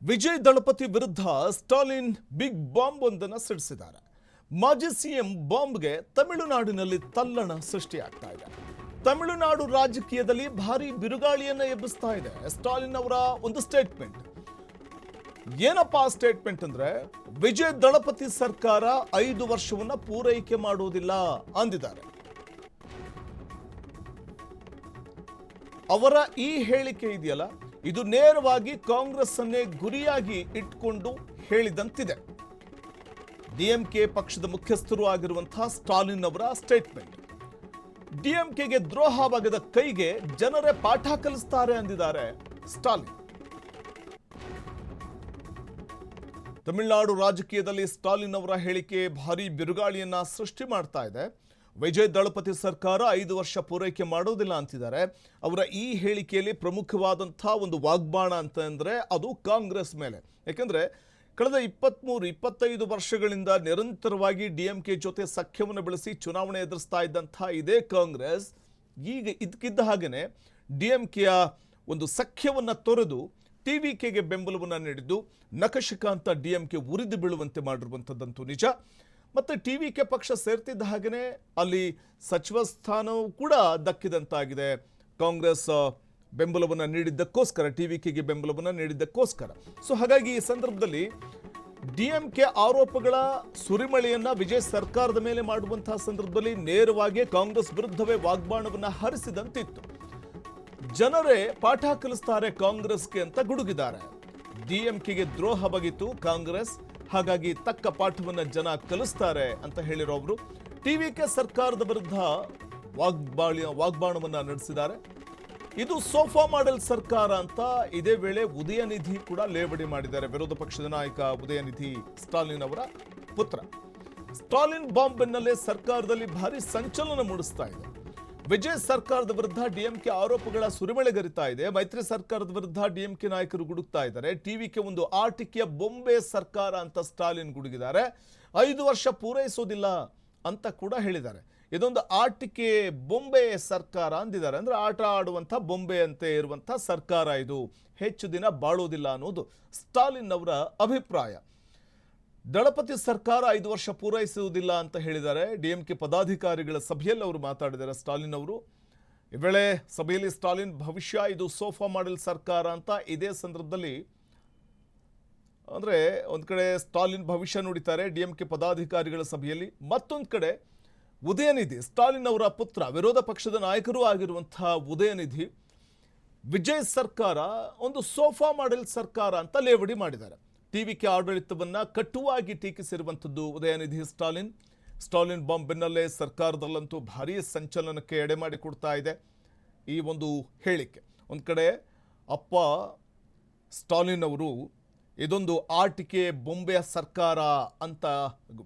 ವಿಜಯ್ ದಳಪತಿ ವಿರುದ್ಧ Stalin big bomb ಒಂದನ್ನು ಸಿಡಿಸಿದ್ದಾರೆ. ಮಾಜಿ ಸಿಎಂ ಬಾಂಬ್ಗೆ ತಮಿಳುನಾಡಿನಲ್ಲಿ ತಲ್ಲಣ ಸೃಷ್ಟಿಯಾಗ್ತಾ ಇದೆ. ತಮಿಳುನಾಡು ರಾಜಕೀಯದಲ್ಲಿ ಭಾರಿ ಬಿರುಗಾಳಿಯನ್ನು ಎಬ್ಬಿಸ್ತಾ ಇದೆ ಸ್ಟಾಲಿನ್ ಅವರ ಒಂದು ಸ್ಟೇಟ್ಮೆಂಟ್. ಏನಪ್ಪಾ ಸ್ಟೇಟ್ಮೆಂಟ್ ಅಂದ್ರೆ, ವಿಜಯ್ ದಳಪತಿ ಸರ್ಕಾರ 5 ವರ್ಷವನ್ನ ಪೂರೈಕೆ ಮಾಡುವುದಿಲ್ಲ ಅಂದಿದ್ದಾರೆ. ಅವರ ಈ ಹೇಳಿಕೆ ಇದೆಯಲ್ಲ, ಇದು ನೇರವಾಗಿ ಕಾಂಗ್ರೆಸ್ ಅನ್ನೇ ಗುರಿಯಾಗಿ ಇಟ್ಕೊಂಡು ಹೇಳಿದಂತಿದೆ. ಡಿಎಂಕೆ ಪಕ್ಷದ ಮುಖ್ಯಸ್ಥರು ಆಗಿರುವಂತಹ ಸ್ಟಾಲಿನ್ ಅವರ ಸ್ಟೇಟ್ಮೆಂಟ್. ಡಿಎಂಕೆಗೆ ದ್ರೋಹವಾಗದ ಕೈಗೆ ಜನರೇ ಪಾಠ ಕಲಿಸ್ತಾರೆ ಅಂದಿದ್ದಾರೆ ಸ್ಟಾಲಿನ್. ತಮಿಳುನಾಡು ರಾಜಕೀಯದಲ್ಲಿ ಸ್ಟಾಲಿನ್ ಅವರ ಹೇಳಿಕೆ ಭಾರಿ ಬಿರುಗಾಳಿಯನ್ನ ಸೃಷ್ಟಿ ಮಾಡ್ತಾ ಇದೆ. ವಿಜಯ್ ದಳಪತಿ ಸರ್ಕಾರ 5 ವರ್ಷ ಪೂರೈಕೆ ಮಾಡೋದಿಲ್ಲ ಅಂತಿದ್ದಾರೆ. ಅವರ ಈ ಹೇಳಿಕೆಯಲ್ಲಿ ಪ್ರಮುಖವಾದಂತಹ ಒಂದು ವಾಗ್ಬಾಣ ಅಂತಂದ್ರೆ ಅದು ಕಾಂಗ್ರೆಸ್ ಮೇಲೆ. ಯಾಕಂದ್ರೆ ಕಳೆದ 23-25 ವರ್ಷಗಳಿಂದ ನಿರಂತರವಾಗಿ ಡಿಎಂಕೆ ಜೊತೆ ಸಖ್ಯವನ್ನು ಬೆಳೆಸಿ ಚುನಾವಣೆ ಎದುರಿಸ್ತಾ ಇದ್ದಂತಹ ಇದೇ ಕಾಂಗ್ರೆಸ್ ಈಗ ಇದಕ್ಕಿದ್ದ ಹಾಗೆಯೇ ಡಿಎಂಕೆಯ ಒಂದು ಸಖ್ಯವನ್ನು ತೊರೆದು ಟಿವಿಕೆಗೆ ಬೆಂಬಲವನ್ನು ನೀಡಿದ್ದು ನಖಶಿಖಾಂತ ಡಿಎಂಕೆ ಉರಿದು ಬೀಳುವಂತೆ ಮಾಡಿರುವಂಥದ್ದಂತೂ ನಿಜ. ಮತ್ತು ಟಿವಿಕೆ ಪಕ್ಷ ಸೇರ್ತಿದ್ದ ಹಾಗೆಯೇ ಅಲ್ಲಿ ಸಚಿವ ಸ್ಥಾನವೂ ಕೂಡ ದಕ್ಕಿದಂತಾಗಿದೆ. ಕಾಂಗ್ರೆಸ್ ಬೆಂಬಲವನ್ನು ನೀಡಿದ್ದಕ್ಕೋಸ್ಕರ, ಟಿವಿಕೆಗೆ ಬೆಂಬಲವನ್ನು ನೀಡಿದ್ದಕ್ಕೋಸ್ಕರ. ಸೊ ಹಾಗಾಗಿ ಈ ಸಂದರ್ಭದಲ್ಲಿ ಡಿಎಂಕೆ ಆರೋಪಗಳ ಸುರಿಮಳೆಯನ್ನ ವಿಜಯ್ ಸರ್ಕಾರದ ಮೇಲೆ ಮಾಡುವಂತಹ ಸಂದರ್ಭದಲ್ಲಿ ನೇರವಾಗಿ ಕಾಂಗ್ರೆಸ್ ವಿರುದ್ಧವೇ ವಾಗ್ಬಾಣವನ್ನು ಹರಿಸಿದಂತಿತ್ತು. ಜನರೇ ಪಾಠ ಕಲಿಸ್ತಾರೆ ಕಾಂಗ್ರೆಸ್ಗೆ ಅಂತ ಗುಡುಗಿದ್ದಾರೆ. ಡಿಎಂಕೆಗೆ ದ್ರೋಹ ಬಗೆತು ಕಾಂಗ್ರೆಸ್, ಹಾಗಾಗಿ ತಕ್ಕ ಪಾಠವನ್ನು ಜನ ಕಲಿಸ್ತಾರೆ ಅಂತ ಹೇಳಿರೋ ಅವರು ಟಿವಿಕೆ ಸರ್ಕಾರದ ವಿರುದ್ಧ ವಾಗ್ಬಾಣವನ್ನು ನಡೆಸಿದ್ದಾರೆ. ಇದು ಸೋಫಾ ಮಾಡೆಲ್ ಸರ್ಕಾರ ಅಂತ ಇದೇ ವೇಳೆ ಉದಯನಿಧಿ ಕೂಡ ಲೇವಡಿ ಮಾಡಿದ್ದಾರೆ. ವಿರೋಧ ಪಕ್ಷದ ನಾಯಕ ಉದಯನಿಧಿ ಸ್ಟಾಲಿನ್ ಅವರ ಪುತ್ರ. ಸ್ಟಾಲಿನ್ ಬಾಂಬ್ ಬೆನ್ನಲ್ಲೇ ಸರ್ಕಾರದಲ್ಲಿ ಭಾರಿ ಸಂಚಲನ ಮೂಡಿಸ್ತಾ ಇದೆ. ವಿಜಯ್ ಸರ್ಕಾರದ ವಿರುದ್ಧ ಡಿಎಂಕೆ ಆರೋಪಗಳ ಸುರಿಮಳೆಗರಿತಾ ಇದೆ. ಮೈತ್ರಿ ಸರ್ಕಾರದ ವಿರುದ್ಧ ಡಿಎಂಕೆ ನಾಯಕರು ಗುಡುಕ್ತಾ ಇದ್ದಾರೆ. ಟಿವಿಕೆ ಒಂದು ಆಟಿಕೆಯ ಬೊಂಬೆ ಸರ್ಕಾರ ಅಂತ ಸ್ಟಾಲಿನ್ ಗುಡುಗಿದ್ದಾರೆ. 5 ವರ್ಷ ಪೂರೈಸೋದಿಲ್ಲ ಅಂತ ಕೂಡ ಹೇಳಿದ್ದಾರೆ. ಇದೊಂದು ಆಟಿಕೆ ಬೊಂಬೆ ಸರ್ಕಾರ ಅಂದಿದ್ದಾರೆ. ಅಂದ್ರೆ ಆಟ ಆಡುವಂಥ ಬೊಂಬೆ ಅಂತೆ ಇರುವಂಥ ಸರ್ಕಾರ ಇದು, ಹೆಚ್ಚು ದಿನ ಬಾಳೋದಿಲ್ಲ ಅನ್ನೋದು ಸ್ಟಾಲಿನ್ ಅವರ ಅಭಿಪ್ರಾಯ. ದಳಪತಿ ಸರ್ಕಾರ 5 ವರ್ಷ ಪೂರೈಸುವುದಿಲ್ಲ ಅಂತ ಹೇಳಿದ್ದಾರೆ. ಡಿಎಂಕೆ ಪದಾಧಿಕಾರಿಗಳ ಸಭೆಯಲ್ಲಿ ಅವರು ಮಾತಾಡಿದ್ದಾರೆ ಸ್ಟಾಲಿನ್ ಅವರು. ಈ ವೇಳೆ ಸಭೆಯಲ್ಲಿ ಸ್ಟಾಲಿನ್ ಭವಿಷ್ಯ ಇದು ಸೋಫಾ ಮಾಡೆಲ್ ಸರ್ಕಾರ ಅಂತ ಇದೇ ಸಂದರ್ಭದಲ್ಲಿ ಅಂದ್ರೆ ಒಂದ್ ಕಡೆ ಸ್ಟಾಲಿನ್ ಭವಿಷ್ಯ ನುಡಿತಾರೆ ಡಿಎಂಕೆ ಪದಾಧಿಕಾರಿಗಳ ಸಭೆಯಲ್ಲಿ. ಮತ್ತೊಂದು ಕಡೆ ಉದಯನಿಧಿ ಸ್ಟಾಲಿನ್ ಅವರ ಪುತ್ರ, ವಿರೋಧ ಪಕ್ಷದ ನಾಯಕರೂ ಆಗಿರುವಂತಹ ಉದಯನಿಧಿ ವಿಜಯ್ ಸರ್ಕಾರ ಒಂದು ಸೋಫಾ ಮಾಡೆಲ್ ಸರ್ಕಾರ ಅಂತ ಲೇವಡಿ ಮಾಡಿದ್ದಾರೆ. ಟಿವಿಕೆ ಆಡಳಿತವನ್ನ ಕಟುವಾಗಿ ಟೀಕಿಸಿರುವಂಥದ್ದು ಉದಯನಿಧಿ ಸ್ಟಾಲಿನ್ ಬಾಂಬ್ ಬೆನ್ನಲ್ಲೇ ಸರ್ಕಾರದಲ್ಲಂತೂ ಭಾರೀ ಸಂಚಲನಕ್ಕೆ ಎಡೆ ಮಾಡಿಕೊಡ್ತಾ ಇದೆ ಈ ಒಂದು ಹೇಳಿಕೆ. ಒಂದು ಕಡೆ ಅಪ್ಪ ಸ್ಟಾಲಿನ್ ಅವರು ಇದೊಂದು ಆಟಿಕೆ ಬೊಂಬೆಯ ಸರ್ಕಾರ ಅಂತ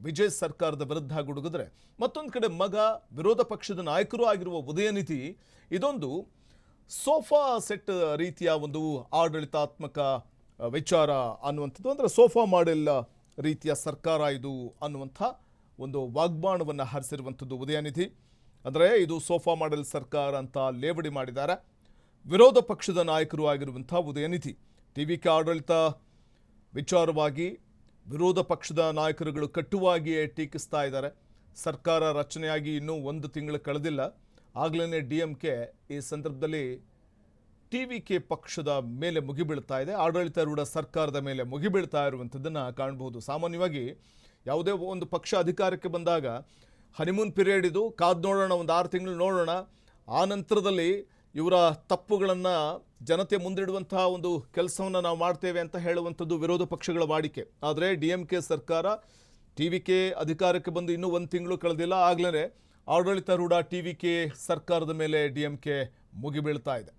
ವಿಜಯ್ ಸರ್ಕಾರದ ವಿರುದ್ಧ ಗುಡುಗಿದ್ರೆ, ಮತ್ತೊಂದು ಕಡೆ ಮಗ ವಿರೋಧ ಪಕ್ಷದ ನಾಯಕರು ಆಗಿರುವ ಉದಯನಿಧಿ ಇದೊಂದು ಸೋಫಾ ಸೆಟ್ ರೀತಿಯ ಒಂದು ಆಡಳಿತಾತ್ಮಕ ವಿಚಾರ ಅನ್ನುವಂಥದ್ದು, ಅಂದರೆ ಸೋಫಾ ಮಾಡೆಲ್ ರೀತಿಯ ಸರ್ಕಾರ ಇದು ಅನ್ನುವಂಥ ಒಂದು ವಾಗ್ಬಾಣವನ್ನು ಹರಿಸಿರುವಂಥದ್ದು ಉದಯನಿಧಿ. ಅಂದರೆ ಇದು ಸೋಫಾ ಮಾಡೆಲ್ ಸರ್ಕಾರ ಅಂತ ಲೇವಡಿ ಮಾಡಿದ್ದಾರೆ ವಿರೋಧ ಪಕ್ಷದ ನಾಯಕರು ಆಗಿರುವಂಥ ಉದಯನಿಧಿ. ಟಿವಿಕೆ ಆಡಳಿತ ವಿಚಾರವಾಗಿ ವಿರೋಧ ಪಕ್ಷದ ನಾಯಕರುಗಳು ಕಟುವಾಗಿಯೇ ಟೀಕಿಸ್ತಾ ಇದ್ದಾರೆ. ಸರ್ಕಾರ ರಚನೆಯಾಗಿ ಇನ್ನೂ 1 ತಿಂಗಳು ಕಳೆದಿಲ್ಲ, ಆಗಲೇ ಡಿಎಂಕೆ ಈ ಸಂದರ್ಭದಲ್ಲಿ ಟಿವಿಕೆ ಪಕ್ಷದ ಮೇಲೆ ಮುಗಿಬೀಳ್ತಾ ಇದೆ, ಆಡಳಿತಾರೂಢ ಸರ್ಕಾರದ ಮೇಲೆ ಮುಗಿಬೀಳ್ತಾ ಇರುವಂಥದ್ದನ್ನು ಕಾಣಬಹುದು. ಸಾಮಾನ್ಯವಾಗಿ ಯಾವುದೇ ಒಂದು ಪಕ್ಷ ಅಧಿಕಾರಕ್ಕೆ ಬಂದಾಗ ಹನಿಮೂನ್ ಪೀರಿಯಡ್ ಇದು, ಕಾದು ನೋಡೋಣ, ಒಂದು 6 ತಿಂಗಳು ನೋಡೋಣ, ಆ ನಂತರದಲ್ಲಿ ಇವರ ತಪ್ಪುಗಳನ್ನು ಜನತೆ ಮುಂದಿಡುವಂತಹ ಒಂದು ಕೆಲಸವನ್ನು ನಾವು ಮಾಡ್ತೇವೆ ಅಂತ ಹೇಳುವಂಥದ್ದು ವಿರೋಧ ಪಕ್ಷಗಳ ವಾಡಿಕೆ. ಆದರೆ ಡಿಎಂಕೆ ಸರ್ಕಾರ ಟಿವಿಕೆ ಅಧಿಕಾರಕ್ಕೆ ಬಂದು ಇನ್ನೂ 1 ತಿಂಗಳು ಕಳೆದಿಲ್ಲ, ಆಗಲೇ ಆಡಳಿತಾರೂಢ ಟಿವಿಕೆ ಸರ್ಕಾರದ ಮೇಲೆ ಡಿಎಂಕೆ ಮುಗಿಬೀಳ್ತಾ ಇದೆ.